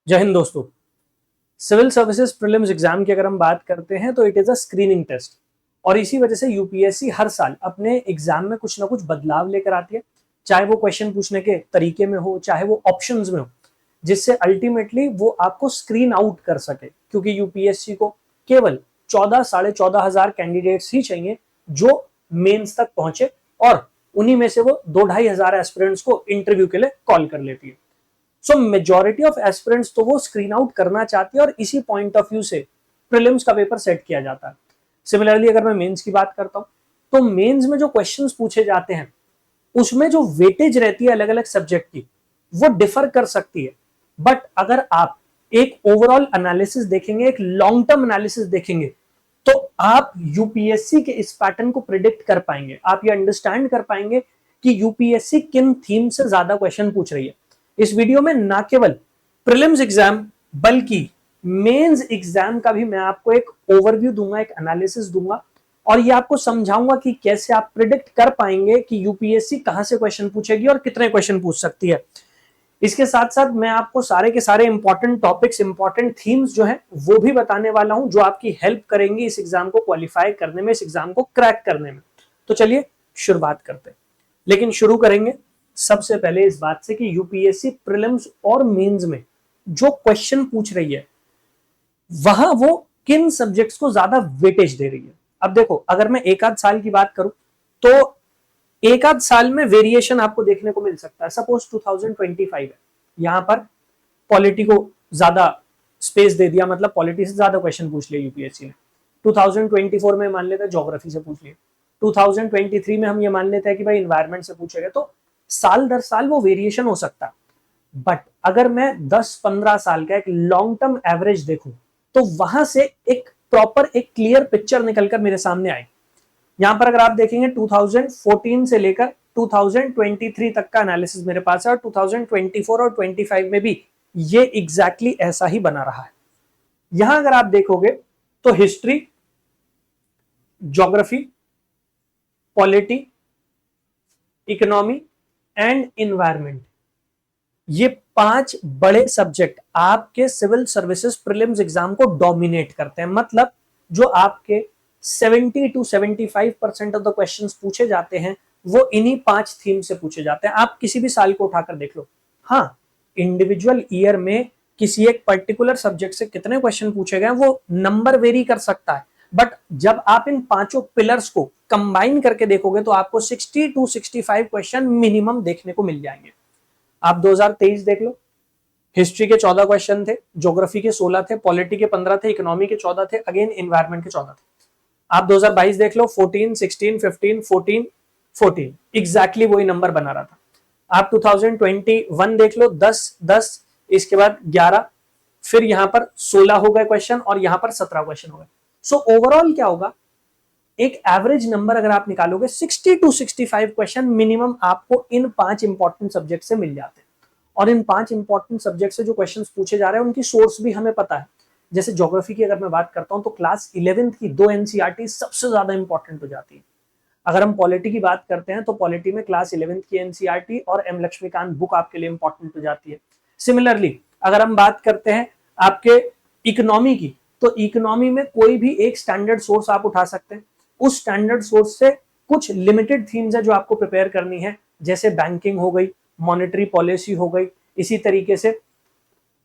जय हिंद दोस्तों। Civil services prelims exam की अगर हम बात करते हैं तो it is a screening test और इसी वजह से यूपीएससी हर साल अपने एग्जाम में कुछ ना कुछ बदलाव लेकर आती है, चाहे वो क्वेश्चन पूछने के तरीके में हो, चाहे वो ऑप्शंस में हो, जिससे अल्टीमेटली वो आपको स्क्रीन आउट कर सके। क्योंकि यूपीएससी को केवल 14-14,500 कैंडिडेट्स ही चाहिए जो मेंस तक पहुंचे और उन्हीं में से वो 2-2,500 एस्पिरेंट्स को इंटरव्यू के लिए कॉल कर लेती है। सो मेजॉरिटी ऑफ एस्पिरेंट्स तो वो स्क्रीन आउट करना चाहती है और इसी पॉइंट ऑफ व्यू से प्रीलिम्स का पेपर सेट किया जाता है। सिमिलरली अगर मैं मेंस की बात करता हूं तो मेंस में जो क्वेश्चंस पूछे जाते हैं उसमें जो वेटेज रहती है अलग अलग सब्जेक्ट की वो डिफर कर सकती है। बट अगर आप एक ओवरऑल एनालिसिस देखेंगे, एक लॉन्ग टर्म एनालिसिस देखेंगे, तो आप यूपीएससी के इस पैटर्न को प्रिडिक्ट कर पाएंगे। आप ये अंडरस्टैंड कर पाएंगे कि यूपीएससी किन थीम से ज्यादा क्वेश्चन पूछ रही है। इस वीडियो में ना केवल प्रीलिम्स एग्जाम बल्कि मेंस एग्जाम का भी मैं आपको एक ओवरव्यू दूंगा, एक एनालिसिस दूंगा और ये आपको समझाऊंगा कि कैसे आप प्रिडिक्ट कर पाएंगे कि यूपीएससी कहां से क्वेश्चन पूछेगी और कितने क्वेश्चन पूछ सकती है। इसके साथ साथ मैं आपको सारे के सारे इंपॉर्टेंट टॉपिक्स, इंपॉर्टेंट थीम्स जो हैं वो भी बताने वाला हूं जो आपकी हेल्प करेंगी इस एग्जाम को क्वालिफाई करने में, इस एग्जाम को क्रैक करने में। तो चलिए शुरुआत करते हैं। लेकिन शुरू करेंगे सबसे पहले इस बात से कि यूपीएससी प्रीलिम्स और मेंस में जो क्वेश्चन पूछ रही है वहां वो किन सब्जेक्ट्स को ज्यादा वेटेज दे रही है। अब देखो, अगर मैं एक आध साल की बात करूं तो एक आध साल में वेरिएशन आपको देखने को मिल सकता है। सपोज 2025 है, यहां पर पॉलिटी को ज्यादा स्पेस दे दिया, मतलब पॉलिटी से ज्यादा क्वेश्चन पूछ लिए यूपीएससी ने। 2024 में मान लेते हैं ज्योग्राफी से पूछ लिए, 2023 में हम ये मान लेते हैं कि भाई इन्वायरमेंट से पूछेगा। तो साल दर साल वो वेरिएशन हो सकता है। बट अगर मैं 10-15 साल का एक लॉन्ग टर्म एवरेज देखूं तो वहां से एक प्रॉपर, एक क्लियर पिक्चर निकलकर मेरे सामने आई। यहां पर अगर आप देखेंगे 2014 से लेकर 2023 तक का एनालिसिस मेरे पास है और 2024 और 25 में भी ये एग्जैक्टली ऐसा ही बना रहा है। यहां अगर आप देखोगे तो history, geography, polity, economy and environment, ये 5 बड़े सब्जेक्ट आपके सिविल सर्विसेज प्रीलिम्स एग्जाम को डोमिनेट करते हैं। मतलब जो आपके 70 to 75% ऑफ द क्वेश्चंस पूछे जाते हैं वो इन्हीं 5 थीम से पूछे जाते हैं। आप किसी भी साल को उठाकर देख लो। हाँ, इंडिविजुअल ईयर में किसी एक पर्टिकुलर सब्जेक्ट से कितने क्वेश्चन पूछे गए वो नंबर वेरी कर सकता है, बट जब आप इन पांचों पिलर्स को कंबाइन करके देखोगे तो आपको 60 to 65 क्वेश्चन मिनिमम देखने को मिल जाएंगे। आप 2023 देख लो, हिस्ट्री के 14 क्वेश्चन थे, ज्योग्राफी के 16 थे, पॉलिटी के 15 थे, इकोनॉमी के 14 थे, अगेन इन्वायरमेंट के 14 थे। आप 2022 देख लो, 14, 16, 15, 14, 14, एग्जैक्टली वही नंबर बना रहा था। आप 2021 देख लो, 10, 10, इसके बाद 11, फिर यहां पर 16 हो गए क्वेश्चन और यहां पर 17 क्वेश्चन हो गए। सो ओवरऑल क्या होगा, एक एवरेज नंबर अगर आप निकालोगे 60 to 65 क्वेश्चन मिनिमम आपको इन 5 इंपॉर्टेंट सब्जेक्ट से मिल जाते हैं। और इन 5 इंपॉर्टेंट सब्जेक्ट से जो क्वेश्चंस पूछे जा रहे हैं उनकी सोर्स भी हमें पता है। जैसे ज्योग्राफी की अगर मैं बात करता हूं तो क्लास 11th की 2 एनसीईआरटी सबसे ज्यादा इंपॉर्टेंट हो जाती है। अगर हम पॉलिटी की बात करते हैं तो पॉलिटी में क्लास 11th की एनसीईआरटी और एम लक्ष्मीकांत बुक आपके लिए इंपॉर्टेंट हो जाती है। सिमिलरली अगर हम बात करते हैं आपके इकोनॉमी की, तो इकोनॉमी में कोई भी एक स्टैंडर्ड सोर्स आप उठा सकते हैं। उस स्टैंडर्ड सोर्स से कुछ लिमिटेड थीम्स है जो आपको प्रिपेयर करनी है, जैसे बैंकिंग हो गई, मॉनेटरी पॉलिसी हो गई। इसी तरीके से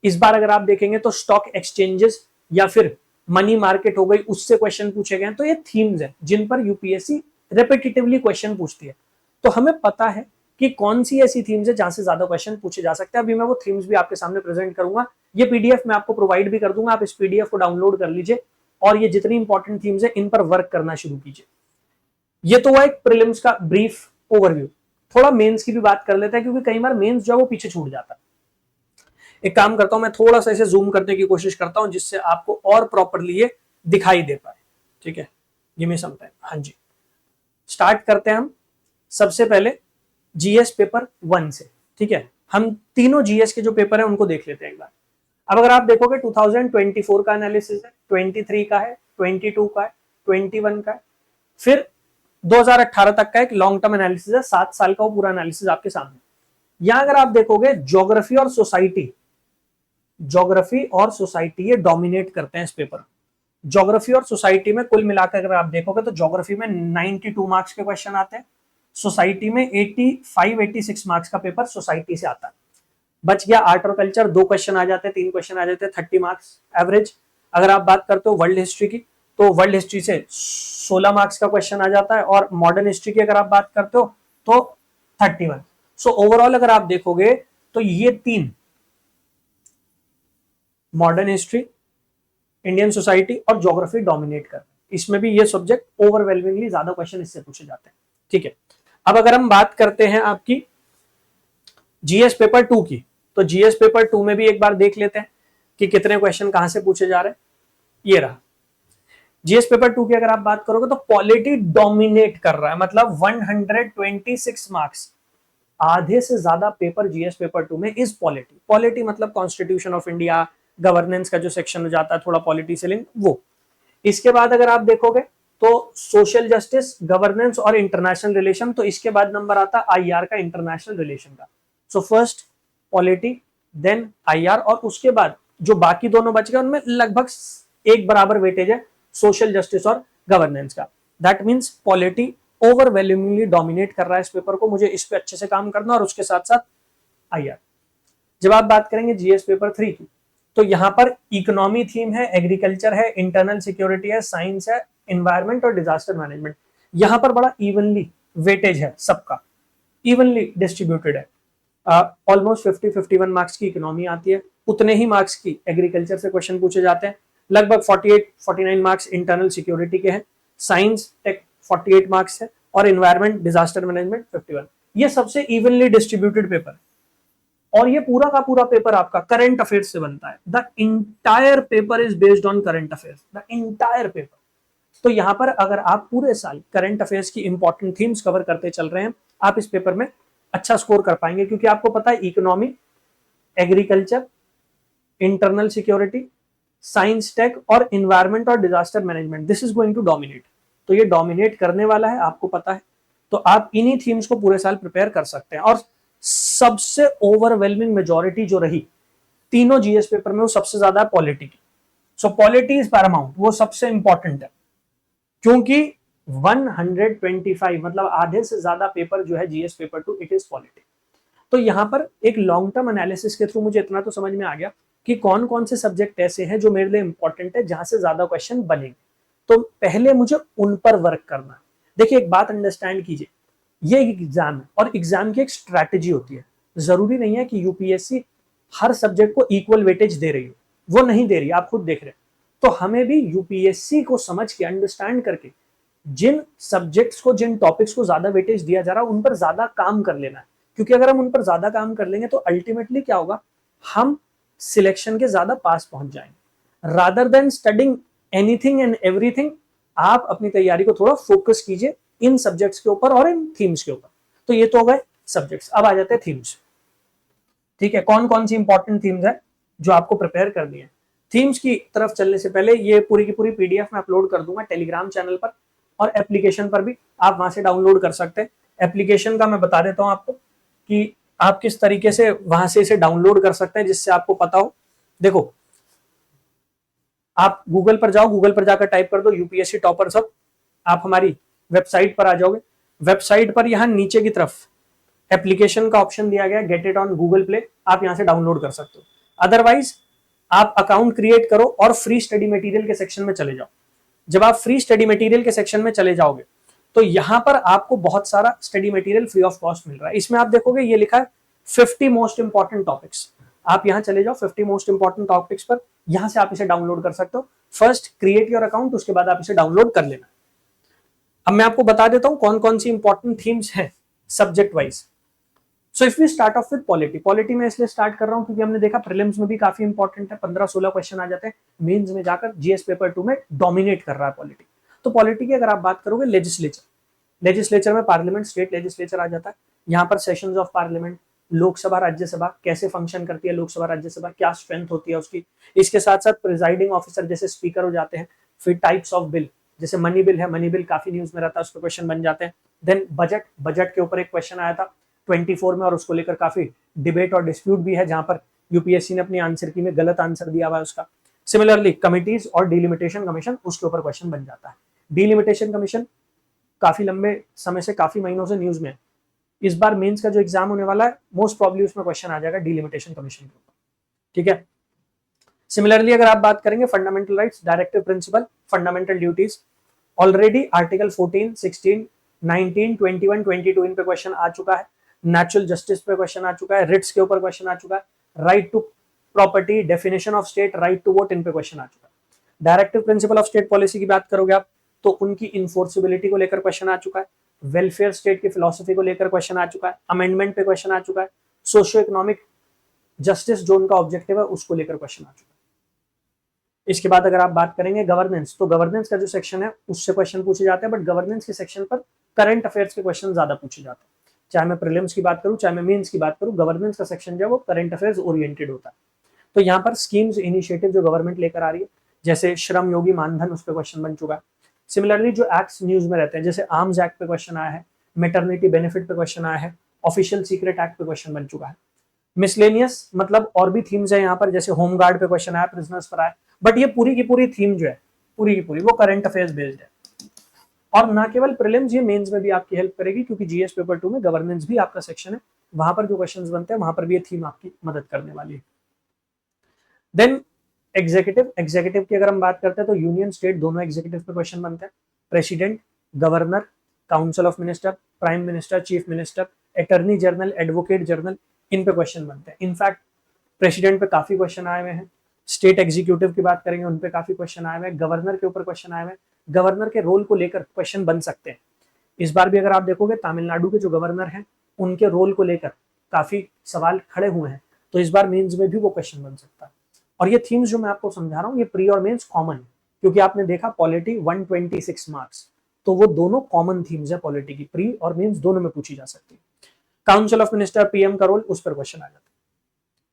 इस बार अगर आप देखेंगे तो स्टॉक एक्सचेंजेस या फिर मनी मार्केट हो गई, उससे क्वेश्चन पूछे गए। तो ये थीम्स है जिन पर यूपीएससी रिपीटेटिवली क्वेश्चन पूछती है। तो हमें पता है कि कौन सी ऐसी थीम्स है जहां से ज्यादा क्वेश्चन पूछे जा सकते हैं। अभी मैं वो थीम्स भी आपके सामने प्रेजेंट करूंगा। ये पीडीएफ मैं आपको प्रोवाइड भी कर दूंगा, आप इस पीडीएफ को डाउनलोड कर लीजिए और ये जितनी इंपॉर्टेंट थीम्स है इन पर वर्क करना शुरू कीजिए। ये तो हुआ एक प्रीलिम्स का ब्रीफ ओवरव्यू। थोड़ा मेंस की भी बात कर लेते हैं क्योंकि कई बार मेंस जो है वो पीछे छूट जाता है। एक काम करता हूं, मैं थोड़ा सा इसे जूम करने की कोशिश करता हूं जिससे आपको और प्रॉपरली ये दिखाई दे पाए। ठीक है, गिव मी सम टाइम। हाँ जी, स्टार्ट करते हैं हम सबसे पहले जीएस पेपर 1 से। ठीक है, हम तीनों जीएस के जो पेपर है उनको देख लेते हैं एक बार। अब अगर आप देखोगे 2024 का एनालिसिस है, 23 का है, 22 का है, 21 का है, फिर 2018 तक का एक लॉन्ग टर्म एनालिसिस है, 7 साल का वो पूरा एनालिसिस आपके सामने। यहां अगर आप देखोगे ज्योग्राफी और सोसाइटी, ज्योग्राफी और सोसाइटी ये डोमिनेट करते हैं इस पेपर। ज्योग्राफी और सोसाइटी में कुल मिलाकर अगर आप देखोगे तो ज्योग्राफी में 92 मार्क्स के क्वेश्चन आते हैं, सोसाइटी में 85-86 मार्क्स का पेपर सोसाइटी से आता है। बच गया आर्ट और कल्चर, 2 क्वेश्चन आ जाते हैं, 3 क्वेश्चन आ जाते हैं, 30 मार्क्स एवरेज। अगर आप बात करते हो वर्ल्ड हिस्ट्री की तो वर्ल्ड हिस्ट्री से 16 मार्क्स का क्वेश्चन आ जाता है, और मॉडर्न हिस्ट्री की अगर आप बात करते हो तो 31। सो ओवरऑल अगर आप देखोगे तो ये 3 मॉडर्न हिस्ट्री, इंडियन सोसाइटी और ज्योग्राफी डोमिनेट कर, इसमें भी ये सब्जेक्ट ओवरवेलमिंगली ज्यादा क्वेश्चन इससे पूछे जाते हैं। ठीक है, अब अगर हम बात करते हैं आपकी जीएस पेपर 2 की, तो जीएस पेपर 2 में भी एक बार देख लेते हैं कि कितने क्वेश्चन कहां से पूछे जा रहे हैं। ये रहा जीएस पेपर 2 की अगर आप बात करोगे तो पॉलिटी डोमिनेट कर रहा है, मतलब 126 मार्क्स, आधे से ज्यादा पेपर जीएस पेपर 2 में इज पॉलिटी। पॉलिटी मतलब कॉन्स्टिट्यूशन ऑफ इंडिया, गवर्नेंस का जो सेक्शन हो जाता है थोड़ा पॉलिटी से लिंक वो। इसके बाद अगर आप देखोगे तो सोशल जस्टिस, गवर्नेंस और इंटरनेशनल रिलेशन, तो इसके बाद नंबर आता है आईआर का, इंटरनेशनल रिलेशन का। So first polity, then IR, और उसके बाद जो बाकी दोनों बच गए उनमें लगभग एक बराबर वेटेज है सोशल जस्टिस और गवर्नेंस का। That means polity overwhelmingly dominate कर रहा है इस पेपर को, मुझे इस पे अच्छे से काम करना और उसके साथ साथ आईआर। जब आप बात करेंगे जीएस पेपर 3 की तो यहां पर इकोनॉमी थीम है, एग्रीकल्चर है, इंटरनल सिक्योरिटी है, साइंस है, एनवायरमेंट और डिजास्टर मैनेजमेंट। यहां पर बड़ा इवनली वेटेज है, सबका इवनली डिस्ट्रीब्यूटेड है। ऑलमोस्ट 50-51 मार्क्स की इकोनॉमी आती है, उतने ही मार्क्स की एग्रीकल्चर से क्वेश्चन पूछे जाते हैं, लगभग 48-49 मार्क्स इंटरनल सिक्योरिटी के हैं, साइंस टेक 48 मार्क्स है, और एनवायरमेंट डिजास्टर मैनेजमेंट 51। ये सबसे इवनली डिस्ट्रीब्यूटेड पेपर, और ये पूरा का पूरा पेपर आपका करंट अफेयर्स से बनता है। The entire paper is based on current affairs, the entire paper. तो यहां पर अगर आप पूरे साल करंट अफेयर्स की इंपॉर्टेंट थीम्स कवर करते चल रहे हैं, आप इस पेपर में अच्छा स्कोर कर पाएंगे, क्योंकि आपको पता है economy, agriculture, internal security, science tech और इन्वायरमेंट और disaster management, this is going to dominate. तो ये डोमिनेट करने वाला है, आपको पता है, तो आप इन्हीं थीम्स को पूरे साल प्रिपेयर कर सकते हैं। और सबसे ओवरवेलमिंग मेजॉरिटी जो रही तीनों जीएस पेपर में, वो सबसे ज्यादा है पॉलिटी की। सो पॉलिटी इज पैरामाउंट, वो सबसे इंपॉर्टेंट है, क्योंकि 125 मतलब आधे से ज्यादा पेपर जो है GS paper 2 it is polity. तो यहां पर एक लॉन्ग टर्म एनालिसिस के थ्रू मुझे इतना तो समझ में आ गया कि कौन कौन से सब्जेक्ट ऐसे हैं जो मेरे लिए इंपॉर्टेंट है, जहां से ज्यादा क्वेश्चन बनेंगे, तो पहले मुझे उन पर वर्क करना है। देखिए एक बात अंडरस्टैंड कीजिए, ये एक एग्जाम है और एग्जाम की एक स्ट्रैटेजी होती है। जरूरी नहीं है कि यूपीएससी हर सब्जेक्ट को इक्वल वेटेज दे रही हो, वो नहीं दे रही, आप खुद देख रहे हैं। तो हमें भी यूपीएससी को समझ के, अंडरस्टैंड करके, जिन सब्जेक्ट्स को, जिन टॉपिक्स को ज्यादा वेटेज दिया जा रहा है उन पर ज्यादा काम कर लेना है। क्योंकि अगर हम उन पर ज्यादा काम कर लेंगे तो अल्टीमेटली क्या होगा, हम सिलेक्शन के ज्यादा पास पहुंच जाएंगे। Rather than studying anything and everything, आप अपनी तैयारी को थोड़ा फोकस कीजिए इन सब्जेक्ट्स के ऊपर और इन थीम्स के ऊपर। तो ये तो हो गए सब्जेक्ट्स, अब आ जाते हैं थीम्स। ठीक है, कौन कौन सी इंपॉर्टेंट थीम्स है जो आपको प्रिपेयर करनी है। थीम्स की तरफ चलने से पहले ये पूरी की पूरी पीडीएफ में अपलोड कर दूंगा टेलीग्राम चैनल पर, और एप्लीकेशन पर भी आप वहां से डाउनलोड कर सकते हैं। एप्लीकेशन का मैं बता देता हूं आपको कि आप किस तरीके से वहां से इसे डाउनलोड कर सकते हैं, जिससे आपको पता हो। देखो, आप गूगल पर जाओ, गूगल पर जाकर टाइप कर दो यूपीएससी टॉपर सब, आप हमारी वेबसाइट पर आ जाओगे। वेबसाइट पर यहां नीचे की तरफ एप्लीकेशन का ऑप्शन दिया गया, get it on Google play, आप यहां से डाउनलोड कर सकते हो। अदरवाइज आप अकाउंट क्रिएट करो और फ्री स्टडी मटेरियल के सेक्शन में चले जाओ। जब आप फ्री स्टडी मटेरियल के सेक्शन में चले जाओगे तो यहां पर आपको बहुत सारा study material free of cost मिल रहा है। इसमें आप देखोगे ये लिखा है 50 मोस्ट इंपॉर्टेंट टॉपिक्स, आप यहां चले जाओ 50 मोस्ट इंपॉर्टेंट टॉपिक्स पर, यहां से आप इसे डाउनलोड कर सकते हो। फर्स्ट क्रिएट योर अकाउंट, उसके बाद आप इसे डाउनलोड कर लेना। अब मैं आपको बता देता हूं कौन कौन सी इंपॉर्टेंट थीम्स हैं subject wise. So if we start off with polity, polity में इसलिए स्टार्ट कर रहा हूं क्योंकि हमने देखा प्रीलिम्स में भी काफी इंपॉर्टेंट है, 15-16 क्वेश्चन आ जाते हैं, मेंस में जाकर जीएस पेपर 2 में डोमिनेट कर रहा है पॉलिटी। तो पॉलिटी की अगर आप बात करोगे, लेजिस्लेचर में पार्लियामेंट, स्टेट लेजिस्लेचर आ जाता है। यहाँ पर sessions of parliament, Lok Sabha Rajya Sabha कैसे फंक्शन करती है, लोकसभा राज्यसभा क्या स्ट्रेंथ होती है उसकी। इसके साथ साथ प्रिजाइडिंग ऑफिसर जैसे स्पीकर हो जाते हैं। फिर टाइप्स ऑफ बिल, जैसे मनी बिल है, मनी बिल काफी न्यूज में रहता है, उस पर क्वेश्चन बन जाते हैं। देन बजट के ऊपर एक क्वेश्चन आया था 24 में, और उसको लेकर काफी डिबेट और डिस्प्यूट भी है, जहां पर यूपीएससी ने अपनी आंसर की में गलत आंसर दिया हुआ है उसका। सिमिलरली कमिटीज और डिलिमिटेशन कमीशन, उसके ऊपर क्वेश्चन बन जाता है। डिलिमिटेशन कमीशन काफी लंबे समय से, काफी महीनों से न्यूज में है। इस बार मेंस का जो एग्जाम होने वाला है मोस्ट प्रॉब्ली उसमें क्वेश्चन आ जाएगा डिलिमिटेशन कमीशन के ऊपर, ठीक है। सिमिलरली अगर आप बात करेंगे fundamental rights, directive principle, fundamental duties, already article 14, 16, 19, 21, 22 इन पे क्वेश्चन आ चुका है। नेचुरल जस्टिस पे क्वेश्चन आ चुका है, रिट्स के ऊपर क्वेश्चन आ चुका है, right to property, definition of state, right to vote, इन पे क्वेश्चन आ चुका है। Directive principle of state policy की बात करोगे आप तो उनकी इन्फोर्सिबिलिटी को लेकर क्वेश्चन आ चुका है, वेलफेयर स्टेट की फिलोसफी को लेकर क्वेश्चन आ चुका है, अमेंडमेंट पे क्वेश्चन आ चुका है, सोशियो इकोनॉमिक जस्टिस जो उनका ऑब्जेक्टिव है उसको लेकर क्वेश्चन आ चुका है। इसके बाद अगर आप बात करेंगे गवर्नेंस, तो गवर्नेंस का जो सेक्शन है उससे क्वेश्चन पूछे जाते हैं, बट गवर्नेंस के सेक्शन पर करंट अफेयर्स के क्वेश्चन ज्यादा पूछे जाते हैं। चाहे मैं प्रीलिम्स की बात करूं चाहे मैं मेंस की बात करूं, गवर्नेंस का सेक्शन जो है वो करंट अफेयर्स ओरिएंटेड होता है। तो यहाँ पर स्कीम्स, इनिशिएटिव जो गवर्नमेंट लेकर आ रही है, जैसे श्रम योगी मानधन, उस पर क्वेश्चन बन चुका है। सिमिलरली जो एक्ट्स न्यूज में रहते हैं, जैसे आर्म्स एक्ट पे क्वेश्चन आया है, मेटर्निटी बेनिफिट पे क्वेश्चन आया है, ऑफिशियल सीक्रेट एक्ट पे क्वेश्चन बन चुका है। मिसलेनियस मतलब और भी थीम्स है यहाँ पर, जैसे होम गार्ड पे क्वेश्चन आया, प्रिजनर्स पर आया, बट ये पूरी की पूरी थीम जो है, पूरी की पूरी वो करंट अफेयर्स बेस्ड है। और ना केवल प्रीलिम्स, ये मेंस में भी आपकी हेल्प करेगी, क्योंकि जीएस पेपर 2 में गवर्नेंस भी आपका सेक्शन है, वहां पर जो क्वेश्चंस बनते हैं वहां पर भी ये थीम आपकी मदद करने वाली है। देन एग्जीक्यूटिव, एग्जीक्यूटिव की अगर हम बात करते हैं तो यूनियन स्टेट दोनों एग्जीक्यूटिव पे क्वेश्चन बनते हैं। President, governor, council of minister, prime minister, chief minister, attorney general, advocate general, इन पे क्वेश्चन बनते हैं। इनफैक्ट प्रेसिडेंट पे काफी क्वेश्चन आए हुए हैं, स्टेट एग्जीक्यूटिव की बात करेंगे उन पे काफी क्वेश्चन आए हुए हैं, गवर्नर के ऊपर क्वेश्चन आए हुए हैं, गवर्नर के रोल को लेकर क्वेश्चन बन सकते हैं। इस बार भी अगर आप देखोगे तमिलनाडु के जो गवर्नर हैं उनके रोल को लेकर काफी सवाल खड़े हुए हैं, तो इस बार मेंस में भी वो क्वेश्चन बन सकता है। और ये थीम्स जो मैं आपको समझा रहा हूँ ये प्री और मेंस कॉमन है, क्योंकि आपने देखा पॉलिटी 126 मार्क्स, तो वो दोनों कॉमन थीम्स है पॉलिटी की, प्री और मेंस दोनों में पूछी जा सकती है। काउंसिल ऑफ मिनिस्टर, पीएम का रोल, उस पर क्वेश्चन आ जाता है।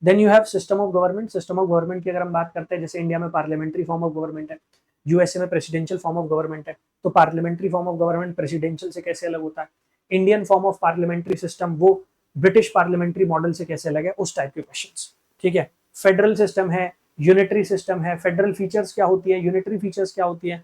Then you have system of government, system of government की अगर हम बात करते हैं, जैसे इंडिया में पार्लियामेंट्री फॉर्म ऑफ गवर्नमेंट है, यूएसए में प्रेसिडेंशियल फॉर्म ऑफ गवर्नमेंट है, तो parliamentary form of government presidential से कैसे अलग होता है, Indian form of parliamentary system वो ब्रिटिश पार्लियामेंट्री मॉडल से कैसे अलग है, उस टाइप के क्वेश्चंस, ठीक है। फेडरल सिस्टम है, यूनिटरी सिस्टम है, फेडरल फीचर्स क्या होती है, यूनिटरी फीचर्स क्या होती है,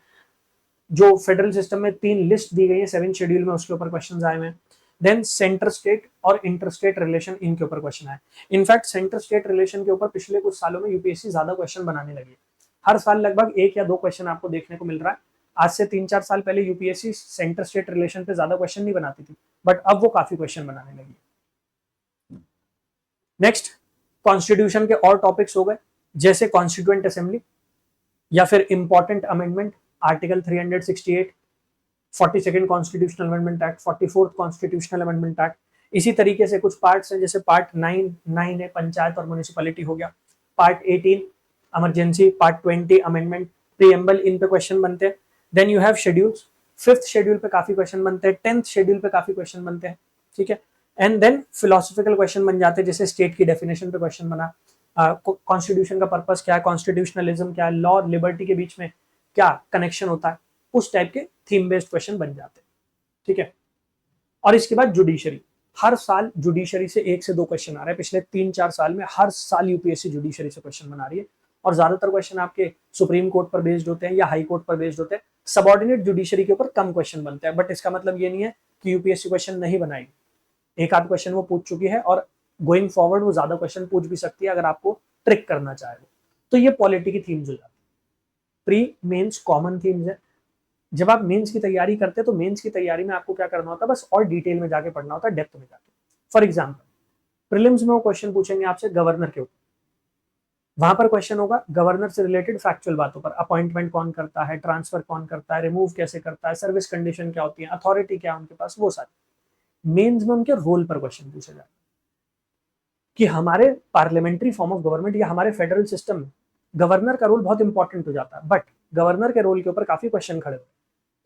जो फेडरल सिस्टम में 3 लिस्ट दी गई है 7 शेड्यूल में, उसके ऊपर क्वेश्चन आए हुए हैं। देन सेंटर स्टेट और इंटर स्टेट रिलेशन, इनके ऊपर क्वेश्चन आए। इनफैक्ट सेंटर स्टेट रिलेशन के ऊपर पिछले कुछ सालों में यूपीएससी ज्यादा क्वेश्चन बनाने लगी है, हर साल लगभग 1 या 2 क्वेश्चन आपको देखने को मिल रहा है। आज से 3-4 साल पहले यूपीएससी सेंटर स्टेट रिलेशन पे ज्यादा क्वेश्चन नहीं बनाती थी, बट अब वो काफी क्वेश्चन बनाने लगी। नेक्स्ट, कॉन्स्टिट्यूशन के और टॉपिक्स हो गए, जैसे कॉन्स्टिट्यूएंट असेंबली या फिर important amendment, article 368, 42nd constitutional amendment act, 44th constitutional amendment act. इसी तरीके से कुछ पार्ट्स हैं, जैसे पार्ट 9 है पंचायत और म्युनिसिपैलिटी हो गया, part 18 emergency, part 20 amendment, preamble, इन पे क्वेश्चन बनते हैं। Then you have schedules, 5th schedule पे काफी क्वेश्चन बनते हैं, 10th शेड्यूल पे काफी क्वेश्चन बनते हैं, ठीक है। एंड देन फिलोसफिकल क्वेश्चन बन जाते हैं, जैसे स्टेट की डेफिनेशन पे क्वेश्चन बना, कॉन्स्टिट्यूशन का पर्पस क्या है, कॉन्स्टिट्यूशनलिज्म क्या है, लॉ और लिबर्टी के बीच में क्या कनेक्शन होता है, उस टाइप के थीम बेस्ड क्वेश्चन बन जाते हैं, ठीक है। और इसके बाद जुडिशरी, हर साल जुडिशरी से 1 से 2 क्वेश्चन आ रहे हैं, पिछले 3-4 साल में हर साल यूपीएससी जुडिशरी से क्वेश्चन बना रही है, और ज्यादातर क्वेश्चन आपके सुप्रीम कोर्ट पर बेस्ड होते हैं या हाई कोर्ट पर बेस्ड होते हैं। सबऑर्डिनेट जुडिशरी के ऊपर कम क्वेश्चन बनते हैं, बट इसका मतलब ये नहीं है कि यूपीएससी क्वेश्चन नहीं बनाएगी, एक आध क्वेश्चन वो पूछ चुकी है और गोइंग फॉरवर्ड वो ज्यादा क्वेश्चन पूछ भी सकती है अगर आपको ट्रिक करना चाहे। तो ये पॉलिटी की थीम्स हो जाती है। प्री मेंस कॉमन थीम्स है। जब आप मेंस की तैयारी करते हैं तो मेंस की तैयारी में आपको क्या करना होता है, बस और डिटेल में जाके पढ़ना होता है, डेप्थ में जाके। फॉर एग्जाम्पल प्रीलिम्स में वो क्वेश्चन पूछेंगे आपसे गवर्नर के ऊपर, वहां पर क्वेश्चन होगा गवर्नर से रिलेटेड फैक्चुअल बातों पर, अपॉइंटमेंट कौन करता है, ट्रांसफर कौन करता है, रिमूव कैसे करता है, सर्विस कंडीशन क्या होती है, अथॉरिटी क्या उनके पास, वो सारे। मेंस में उनके रोल पर क्वेश्चन पूछे जाते कि हमारे पार्लियामेंट्री फॉर्म ऑफ गवर्नमेंट या हमारे फेडरल सिस्टम में गवर्नर का रोल बहुत इंपॉर्टेंट हो जाता है, बट गवर्नर के रोल के ऊपर काफी क्वेश्चन खड़े हुए,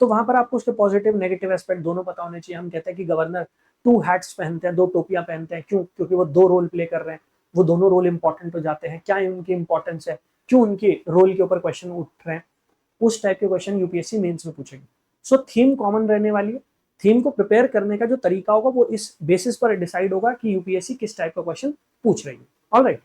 तो वहां पर आपको उसके पॉजिटिव नेगेटिव एस्पेक्ट दोनों पता होने चाहिए। हम कहते हैं कि गवर्नर 2 हैट्स पहनते हैं, 2 टोपियां पहनते हैं, क्यों? क्योंकि वो 2 रोल प्ले कर रहे हैं, वो दोनों रोल इंपॉर्टेंट हो जाते हैं, क्या उनकी इंपॉर्टेंस है, क्यों उनके रोल के ऊपर क्वेश्चन उठ रहे हैं, उस टाइप के क्वेश्चन यूपीएससी मेंस में पूछेगी। सो थीम कॉमन रहने वाली है, थीम को प्रिपेयर करने का जो तरीका होगा वो इस बेसिस पर डिसाइड होगा कि यूपीएससी किस टाइप का क्वेश्चन पूछ रही है। ऑलराइट,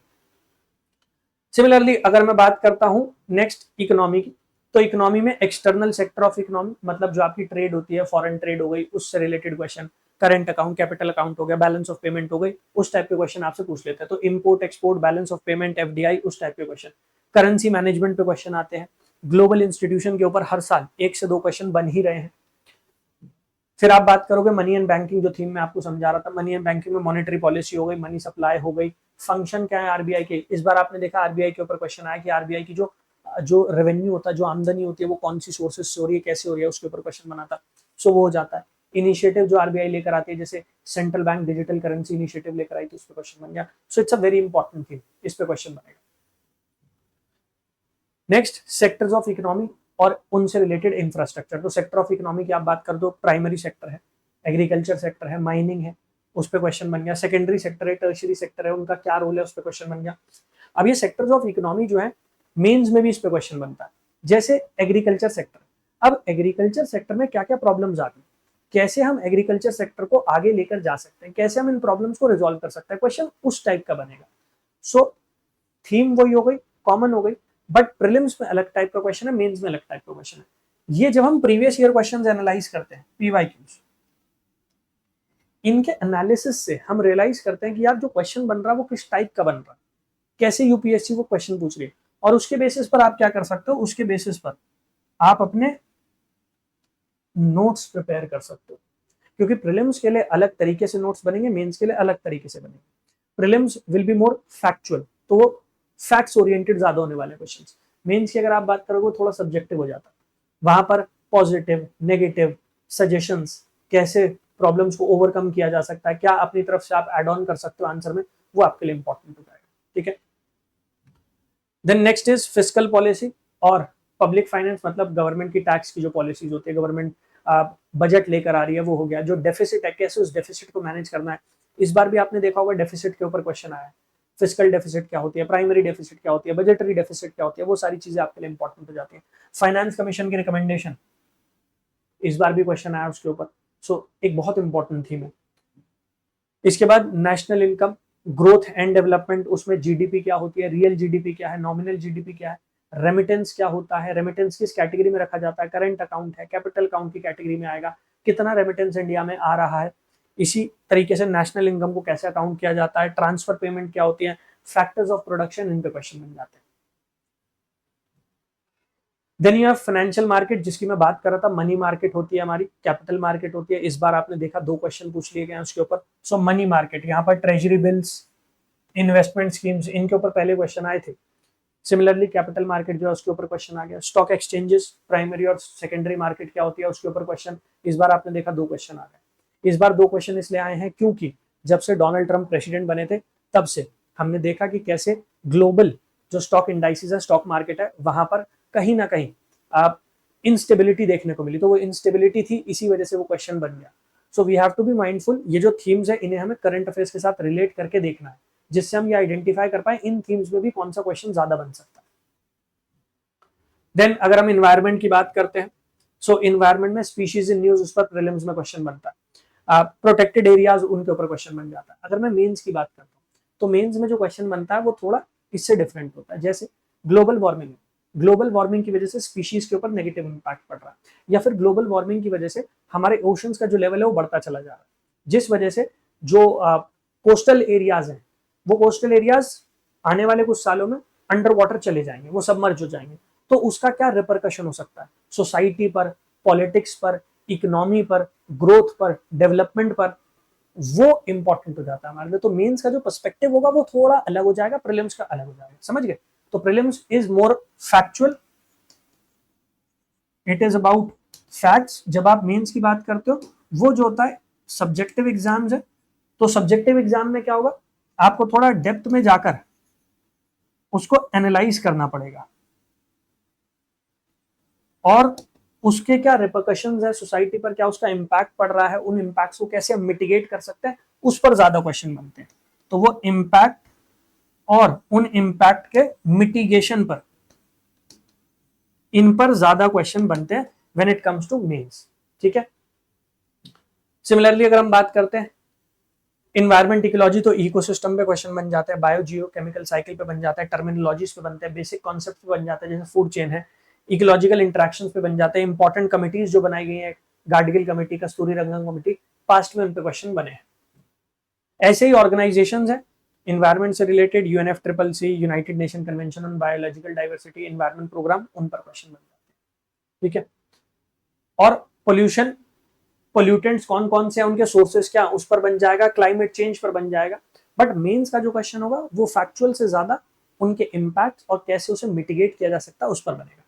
सिमिलरली अगर मैं बात करता हूं नेक्स्ट इकोनॉमी की, तो इकोनॉमी में एक्सटर्नल सेक्टर ऑफ इकोनॉमी मतलब जो आपकी ट्रेड होती है, फॉरेन ट्रेड हो गई, उससे related question, current account, capital account हो गया, बैलेंस ऑफ पेमेंट हो गई, उस टाइप के क्वेश्चन आपसे पूछ लेते हैं। तो import export, balance of payment, FDI, उस टाइप के क्वेश्चन। करेंसी मैनेजमेंट पे क्वेश्चन आते हैं। ग्लोबल इंस्टीट्यूशन के ऊपर हर साल 1 से 2 क्वेश्चन बन ही रहे हैं। फिर आप बात करोगे मनी एंड बैंकिंग, जो थीम में आपको समझा रहा था, मनी एंड बैंकिंग में मॉनेटरी पॉलिसी हो गई, मनी सप्लाई हो गई, फंक्शन क्या है आरबीआई के। इस बार आपने देखा आरबीआई के ऊपर क्वेश्चन आया कि आरबीआई की जो जो रेवेन्यू होता है, जो आमदनी होती है, वो कौन सी सोर्सेज से हो रही है, कैसे हो रही है, उसके ऊपर क्वेश्चन बना था। सो वो हो जाता है। इनिशिएटिव जो आरबीआई लेकर आती है, जैसे central bank digital currency initiative लेकर आई थी, उस पर क्वेश्चन बन गया। So it's a very important thing, इस पे क्वेश्चन बनेगा। नेक्स्ट, सेक्टर्स ऑफ इकोनॉमी और उनसे रिलेटेड इंफ्रास्ट्रक्चर। तो सेक्टर ऑफ इकोनॉमी की आप बात कर दो, प्राइमरी सेक्टर है, एग्रीकल्चर सेक्टर है, माइनिंग है, उस पर क्वेश्चन बन गया। सेकेंडरी सेक्टर है, टर्शियरी सेक्टर है, उनका क्या रोल है, उस पर क्वेश्चन बन गया। अब ये सेक्टर्स ऑफ इकोनॉमी जो है, मेंस में भी इस पे क्वेश्चन बनता है। जैसे एग्रीकल्चर सेक्टर, अब एग्रीकल्चर सेक्टर में क्या क्या प्रॉब्लम्स आती है, कैसे हम एग्रीकल्चर सेक्टर को आगे लेकर जा सकते हैं, कैसे हम इन प्रॉब्लम्स को रिजॉल्व कर सकते हैं, क्वेश्चन उस टाइप का बनेगा। सो थीम वही हो गई, कॉमन हो गई, बट प्रीलिम्स में अलग टाइप का क्वेश्चन है, मेंस में अलग टाइप का क्वेश्चन है। ये जब हम प्रीवियस ईयर क्वेश्चंस एनालाइज करते हैं, पीवाईक्यूज, इनके एनालिसिस से हम रियलाइज करते हैं कि यार जो क्वेश्चन बन रहा है वो किस टाइप का बन रहा है, कैसे यूपीएससी वो क्वेश्चन पूछ रही है, और उसके बेसिस पर आप क्या कर सकते हो, उसके बेसिस पर आप अपने नोट्स प्रिपेयर कर सकते हो। क्योंकि प्रीलिम्स के लिए अलग तरीके से नोट्स बनेंगे, मेंस के लिए अलग तरीके से बनेंगे। Prelims will be more factual, तो वो फैक्ट्स ओरिएंटेड ज्यादा होने वाले क्वेश्चंस। मेंस की अगर आप बात करोगे थोड़ा सब्जेक्टिव हो जाता है, वहां पर पॉजिटिव नेगेटिव सजेशंस, कैसे प्रॉब्लम्स को ओवरकम किया जा सकता है, क्या अपनी तरफ से आप एड ऑन कर सकते हो आंसर में, वो आपके लिए इंपॉर्टेंट हो जाएगा। ठीक है। Then next is fiscal policy और पब्लिक फाइनेंस, मतलब गवर्नमेंट की टैक्स की जो पॉलिसीज होती है, गवर्नमेंट बजट लेकर आ रही है, वो हो गया। जो डेफिसिट है, कैसे उस डेफिसिट को मैनेज करना है। इस बार भी आपने देखा होगा डेफिसिट के ऊपर क्वेश्चन आया है। फिजिकल डेफिसिट क्या होती है, प्राइमरी डेफिसिट क्या होती है, बजटरी डेफिसिट क्या होती है, वो सारी चीजें आपके लिए इंपॉर्टेंट हो जाती है। फाइनेंस कमीशन की रिकमेंडेशन, इस बार भी क्वेश्चन आया उसके ऊपर। सो एक बहुत इंपॉर्टेंट थीम है। इसके बाद national income growth and development, उसमें जीडीपी क्या होती है, रियल जीडीपी क्या है, नॉमिनल जीडीपी क्या है, रेमिटेंस क्या होता है, रेमिटेंस किस कैटेगरी में रखा जाता है, करंट अकाउंट है, कैपिटल अकाउंट की कैटेगरी में आएगा, कितना रेमिटेंस इंडिया में आ रहा है। इसी तरीके से नेशनल इनकम को कैसे अकाउंट किया जाता है, ट्रांसफर पेमेंट क्या होती है, फैक्टर्स ऑफ प्रोडक्शन, इन पे क्वेश्चन बन जाते हैं। Then you have financial market, जिसकी मैं बात कर रहा था, मनी मार्केट होती है हमारी, कैपिटल मार्केट होती है। इस बार आपने देखा 2 क्वेश्चन पूछ लिए गए उसके ऊपर। सो मनी मार्केट, यहाँ पर ट्रेजरी बिल्स, इन्वेस्टमेंट स्कीम्स, इनके ऊपर पहले क्वेश्चन आए थे। सिमिलरली कैपिटल मार्केट जो है उसके ऊपर क्वेश्चन आ गया। स्टॉक एक्सचेंजेस, प्राइमरी और सेकेंडरी मार्केट क्या होती है, उसके ऊपर क्वेश्चन इस बार आपने देखा 2 क्वेश्चन आ गए। इस बार 2 क्वेश्चन इसलिए आए हैं क्योंकि जब से डोनाल्ड ट्रंप प्रेसिडेंट बने थे, तब से हमने देखा कि कैसे ग्लोबल जो स्टॉक इंडाइसेस है, स्टॉक मार्केट है, वहां पर कहीं ना कहीं आप इंस्टेबिलिटी देखने को मिली। तो वो इंस्टेबिलिटी थी, इसी वजह से वो क्वेश्चन बन गया। So we have to be mindful, ये जो थीम्स है इन्हें हमें करंट अफेयर्स के साथ रिलेट करके देखना है, जिससे हम ये आइडेंटिफाई कर पाए इन थीम्स में भी कौन सा क्वेश्चन ज्यादा बन सकता है। देन अगर हम इन्वायरमेंट की बात करते हैं, सो इन्वायरमेंट में स्पीशीज इन न्यूज, उस पर प्रीलिम्स में क्वेश्चन बनता है। प्रोटेक्टेड एरियाज, उनके ऊपर क्वेश्चन बन जाता है। अगर मैं मेंस की बात करता हूँ, तो मेंस में जो क्वेश्चन बनता है वो थोड़ा इससे डिफरेंट होता है। जैसे ग्लोबल वार्मिंग, ग्लोबल वार्मिंग की वजह से स्पीशीज के ऊपर नेगेटिव इंपैक्ट पड़ रहा है, या फिर ग्लोबल वार्मिंग की वजह से हमारे ओशंस का जो लेवल है वो बढ़ता चला जा रहा है, जिस वजह से जो कोस्टल एरियाज हैं, वो कोस्टल एरियाज आने वाले कुछ सालों में अंडर वाटर चले जाएंगे, वो सबमर्ज हो जाएंगे। तो उसका क्या रिपरकशन हो सकता है सोसाइटी पर, पॉलिटिक्स पर, इकोनॉमी पर, ग्रोथ पर, डेवलपमेंट पर, वो इंपॉर्टेंट हो जाता है हमारे लिए। तो मेंस का जो पर्सपेक्टिव होगा वो थोड़ा अलग हो जाएगा, प्रीलिम्स का अलग हो जाएगा। समझ गए? तो prelims is more factual, it is about facts. जब आप मेंस की बात करते हो, वो जो होता है सब्जेक्टिव एग्जाम्स है। तो सब्जेक्टिव एग्जाम में क्या होगा, आपको थोड़ा डेप्थ में जाकर उसको एनालाइज करना पड़ेगा, और उसके क्या रिपरकशंस है सोसाइटी पर, क्या उसका इम्पैक्ट पड़ रहा है, उन इम्पैक्ट्स को कैसे हम मिटिगेट कर सकते हैं, उस पर ज्यादा क्वेश्चन बनते हैं। तो वो इम्पैक्ट और उन इम्पैक्ट के मिटिगेशन पर, इन पर ज्यादा क्वेश्चन बनते हैं when it comes to mains. ठीक है। सिमिलरली अगर हम बात करते हैं इन्वायरमेंट इकोलॉजी तो इकोसिस्टम पे क्वेश्चन बन जाता है, बायो जियो केमिकल साइकिल पे बन जाता है, टर्मिनोलॉजीज पे बनते हैं, बेसिक कॉन्सेप्ट पे बन जाता है जैसे फूड चेन है, इकोलॉजिकल इंटरेक्शंस पे बन जाते हैं, इंपॉर्टेंट कमिटीज जो बनाई गई है, Gadgil committee, Kasturirangan committee, past में उन पे क्वेश्चन बने हैं। ऐसे ही ऑर्गेनाइजेशंस हैं इन्वायरमेंट से related, UNF triple C, United Nation convention on biological diversity, environment programme, उन पर क्वेश्चन बन जाते हैं, ठीक है। और पोल्यूशन, पोल्यूटेंट्स कौन कौन से हैं, उनके सोर्सेस क्या, उस पर बन जाएगा, क्लाइमेट चेंज पर बन जाएगा। बट मेंस का जो क्वेश्चन होगा वो फैक्चुअल से ज्यादा उनके इम्पैक्ट और कैसे उसे मिटिगेट किया जा सकता है उस पर बनेगा,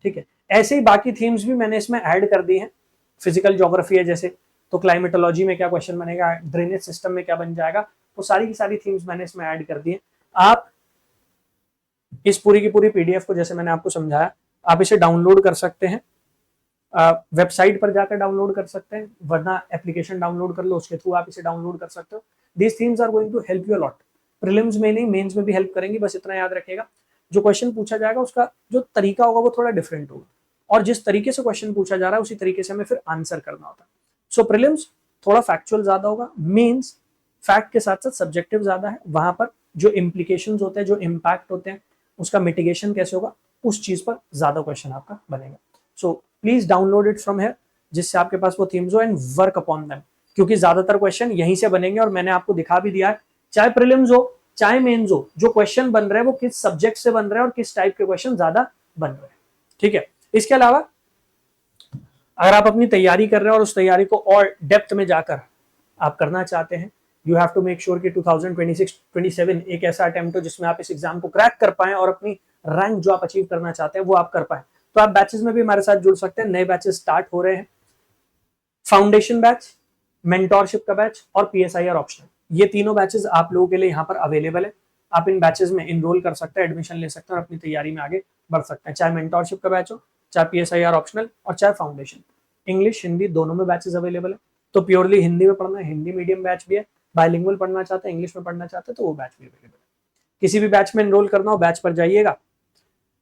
ठीक है। ऐसे ही बाकी थीम्स भी मैंने इसमें ऐड कर दी हैं। फिजिकल ज्योग्राफी है जैसे, तो क्लाइमेटोलॉजी में क्या क्वेश्चन बनेगा, ड्रेनेज सिस्टम में क्या बन जाएगा, वो सारी की सारी थीम्स मैंने इसमें ऐड कर दी है। आप इस पूरी की पूरी पीडीएफ को जैसे मैंने आपको समझाया, आप इसे डाउनलोड कर सकते हैं, वेबसाइट पर जाकर डाउनलोड कर सकते हैं, वरना एप्लीकेशन डाउनलोड कर लो, उसके थ्रू आप इसे डाउनलोड कर सकते हो। These themes are going to help you a lot, prelims में नहीं मेंस में भी हेल्प करेंगी। बस इतना याद रखिएगा, जो क्वेश्चन पूछा जाएगा उसका जो तरीका होगा वो थोड़ा डिफरेंट होगा, और जिस तरीके से क्वेश्चन पूछा जा रहा है उसी तरीके से हमें फिर आंसर करना होता है। सो प्रीलिम्स थोड़ा फैक्चुअल ज्यादा होगा, मेंस फैक्ट के साथ साथ सब्जेक्टिव ज्यादा है, वहां पर जो इम्प्लीकेशन होते हैं, जो इम्पैक्ट होते हैं, उसका मिटिगेशन कैसे होगा, उस चीज पर ज्यादा क्वेश्चन आपका बनेगा। So please download it from here, जिससे आपके पास वो थीम्स हो, एंड वर्क अपॉन देम, क्योंकि ज्यादातर क्वेश्चन यहीं से बनेंगे। और मैंने आपको दिखा भी दिया है, चाहे प्रीलिम्स हो चाहे मेंस हो, जो क्वेश्चन बन रहे हैं वो किस सब्जेक्ट से बन रहे हैं और किस टाइप के क्वेश्चन ज्यादा बन रहे हैं, ठीक है। इसके अलावा अगर आप अपनी तैयारी कर रहे हैं और उस तैयारी को और डेप्थ में जाकर आप करना चाहते हैं, you have to make sure कि 2026-27 एक ऐसा अटेम्प्ट हो जिसमें आप इस एग्जाम को क्रैक कर पाएं और अपनी रैंक जो आप अचीव करना चाहते हैं वो आप कर पाएं। तो आप बैचेस में भी हमारे साथ जुड़ सकते हैं, नए बैचेस स्टार्ट हो रहे हैं, फाउंडेशन बैच, मेंटोरशिप का बैच और पीएसआईआर ऑप्शनल, ये तीनों बैचेस आप लोगों के लिए यहाँ पर अवेलेबल है। आप इन बैचेस में इनरोल कर सकते हैं, एडमिशन ले सकते हैं और अपनी तैयारी में आगे बढ़ सकते हैं, चाहे मेंटोरशिप का बैच हो, चाहे पीएसआईआर ऑप्शनल और चाहे फाउंडेशन। इंग्लिश हिंदी दोनों में बैचेस अवेलेबल है, तो प्योरली हिंदी में पढ़ना है, हिंदी मीडियम बैच भी है, बाइलिंगुअल पढ़ना चाहते हैं, इंग्लिश में पढ़ना चाहते हैं, तो वो बैच भी अवेलेबल है। किसी भी बैच में एनरोल करना हो, बैच पर जाइएगा,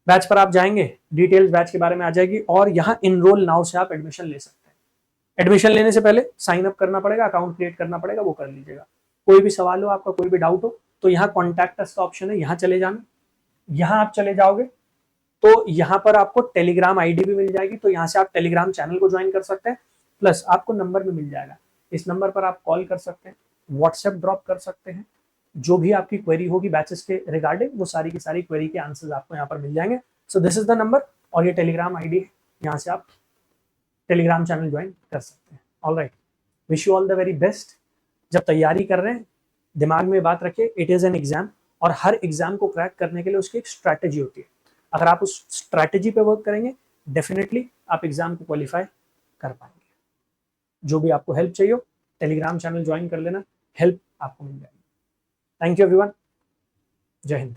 बैच पर आप जाएंगे, डिटेल्स बैच के बारे में आ जाएगी, और यहाँ इनरोल नाउ से आप एडमिशन ले सकते हैं। एडमिशन लेने से पहले साइन अप करना पड़ेगा, अकाउंट क्रिएट करना पड़ेगा, वो कर लीजिएगा। कोई भी सवाल हो आपका, कोई भी डाउट हो, तो यहाँ कॉन्टैक्ट अस का ऑप्शन है, यहाँ चले जाना। यहाँ आप चले जाओगे तो यहाँ पर आपको टेलीग्राम आईडी भी मिल जाएगी, तो यहाँ से आप टेलीग्राम चैनल को ज्वाइन कर सकते हैं, प्लस आपको नंबर भी मिल जाएगा। इस नंबर पर आप कॉल कर सकते हैं, व्हाट्सएप ड्रॉप कर सकते हैं, जो भी आपकी क्वेरी होगी बैचेस के रिगार्डिंग, वो सारी की सारी क्वेरी के आंसर्स आपको यहाँ पर मिल जाएंगे। So this is the number, और ये टेलीग्राम आईडी है, यहाँ से आप टेलीग्राम चैनल ज्वाइन कर सकते हैं। All right, wish you all the very best. जब तैयारी कर रहे हैं दिमाग में बात रखिए, इट इज एन एग्जाम, और हर एग्जाम को क्रैक करने के लिए उसकी एक स्ट्रैटेजी होती है। अगर आप उस स्ट्रैटेजी पे वर्क करेंगे, डेफिनेटली आप एग्जाम को क्वालिफाई कर पाएंगे। जो भी आपको हेल्प चाहिए, टेलीग्राम चैनल ज्वाइन कर लेना, हेल्प आपको मिल जाएगी। थैंक यू एवरीवन, जय हिंद।